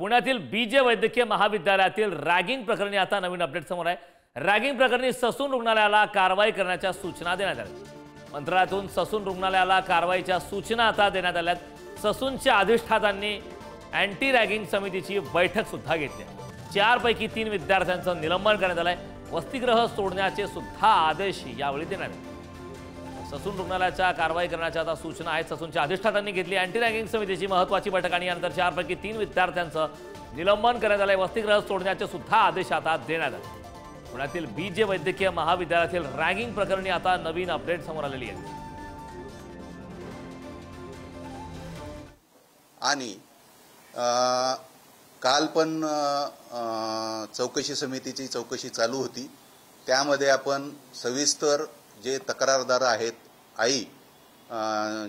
पुण्यातील बीजे वैद्यकीय महाविद्यालयातील रॅगिंग प्रकरणी आता नवीन अपडेट समोर आहे। रॅगिंग प्रकरणी ससून रुग्णालयाला कारवाई करण्याच्या सूचना देण्यात आल्या। मंत्रालयातून ससून रुग्णालयाला कारवाईच्या सूचना आता देण्यात आल्यात। ससूनच्या अधिष्ठातांनी अँटी रॅगिंग समितीची बैठक सुद्धा घेतली। 4 पैकी 3 विद्यार्थ्यांचं निलंबन करण्यात आलंय। वसतिगृह सोडण्याचे सुद्धा आदेश यावेळी देण्यात आले। ससून रुग्णालयाच्या कारवाई करण्याच्या आता सूचना आहेत। ससूनच्या अधिष्ठातांनी घेतली अँटी रॅगिंग समितीची महत्त्वाची बैठक आणि यानंतर 4 पैकी 3 विद्यार्थ्यांचं निलंबन करण्यात आलंय। वसतिगृह सोडण्याचे सुद्धा आदेश आता देण्यात आले। पुण्यातील बीजे वैद्यकीय महाविद्यालयातील रॅगिंग प्रकरणी आता नवीन अपडेट समोर आलेली आहे। आणि काल पण चौकशी समितीची चौकशी चालू होती। त्यामध्ये आपण सविस्तर जे तक्रारदार आहेत, आई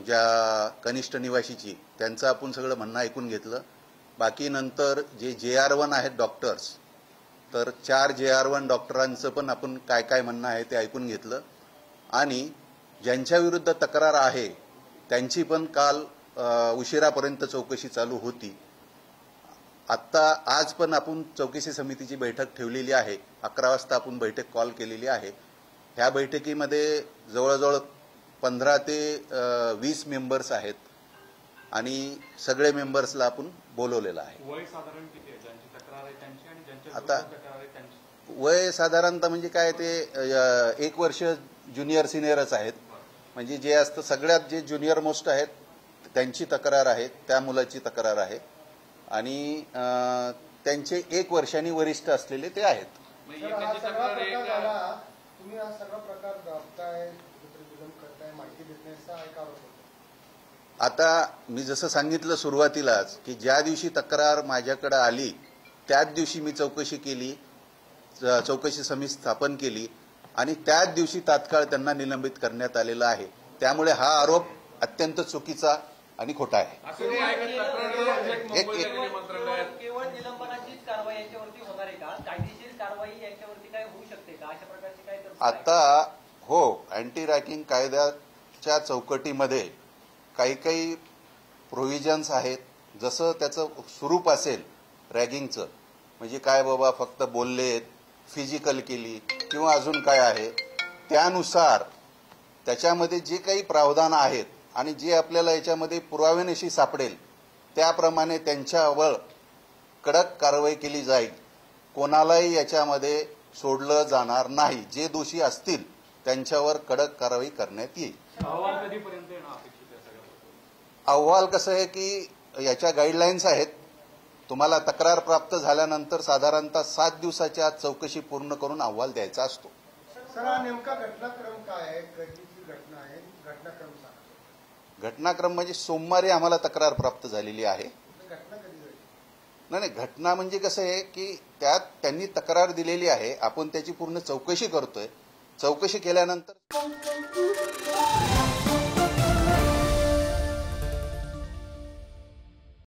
ज्या कनिष्ठ निवासीची, त्यांचं आपण सगळं म्हणणं ऐकून घेतलं। बाकी नंतर जे JR1 आहेत डॉक्टर्स, तर 4 JR1 डॉक्टरांचं पण आपण काय काय म्हणणं आहे ते ऐकून घेतलं। आणि ज्यांच्या विरुद्ध तक्रार आहे त्यांची पण काल उशिरापर्यंत चौकशी चालू होती। आता आज पण आपण चौकशी समितीची बैठक ठेवलेली आहे। 11 वाजता आपण बैठक कॉल केलेली आहे। ह्या बैठकीमध्ये जवळजवळ 15 ते 20 मेंबर्स आहेत आणि सगळे मेंबर्सला आपण बोलवलेलं आहे। वय साधारण किती आहे ज्यांची तक्रार आहे त्यांची आणि ज्यांच्या आता तक्रार आहे त्यांची? वय साधारणतः म्हणजे काय ते 1 वर्ष ज्युनियर सिनियरच आहेत। म्हणजे जे असतं सगळ्यात जे ज्युनियर मोस्ट आहेत त्यांची तक्रार आहे, त्या मुलाची तक्रार आहे आणि त्यांचे 1 वर्षांनी वरिष्ठ असलेले ते आहेत। तुम्ही हा सगळा प्रकार दाबताय, विलंब करताय, माहिती देत नाही असा एक आरोप होतो। आता मी जसं सांगितलं सुरुवातीलाच की ज्या दिवशी तक्रार माझ्याकडे आली त्याच दिवशी मी चौकशी केली, चौकशी समिती स्थापन केली आणि त्याच दिवशी तात्काळ त्यांना निलंबित करण्यात आलेलं आहे। त्यामुळे हा आरोप अत्यंत चुकीचा आणि खोटा आहे। केवळ निलंबनाचीच कारवाई याच्यावरती होणार आहे का? कायदेशीर कारवाई याच्यावरती काय होऊ शकते का? अशा प्रकारची काय आता हो, अँटी रॅगिंग कायद्याच्या चौकटीमध्ये काही प्रोव्हिजन्स आहेत। जसं त्याचं स्वरूप असेल रॅगिंगचं, म्हणजे काय बाबा फक्त बोललेत, फिजिकल केली किंवा अजून काय आहे, त्यानुसार त्याच्यामध्ये जे काही प्रावधान आहेत आणि जे आपल्याला याच्यामध्ये पुराव्यानिशी सापडेल त्याप्रमाणे त्यांच्यावर कडक कारवाई केली जाईल। कोणालाही याच्यामध्ये सोडलं जाणार नाही। जे दोषी असतील त्यांच्यावर कडक कारवाई करण्यात येईल। अहवाल कधीपर्यंत येणं अपेक्षित आहे? अहवाल कसं आहे की याच्या गाईडलाईन्स आहेत। तुम्हाला तक्रार प्राप्त झाल्यानंतर साधारणतः 7 दिवसाच्या आत चौकशी पूर्ण करून अहवाल द्यायचा असतो। सर, हा नेमका घटनाक्रम काय आहे? कधीची घटना आहे? घटनाक्रम सांगा। घटनाक्रम म्हणजे सोमवारी आम्हाला तक्रार प्राप्त झालेली आहे। घटना कधी झाली? नाही, घटना म्हणजे कसं आहे की त्यात त्यांनी तक्रार दिलेली आहे, आपण त्याची पूर्ण चौकशी करतोय। चौकशी केल्यानंतर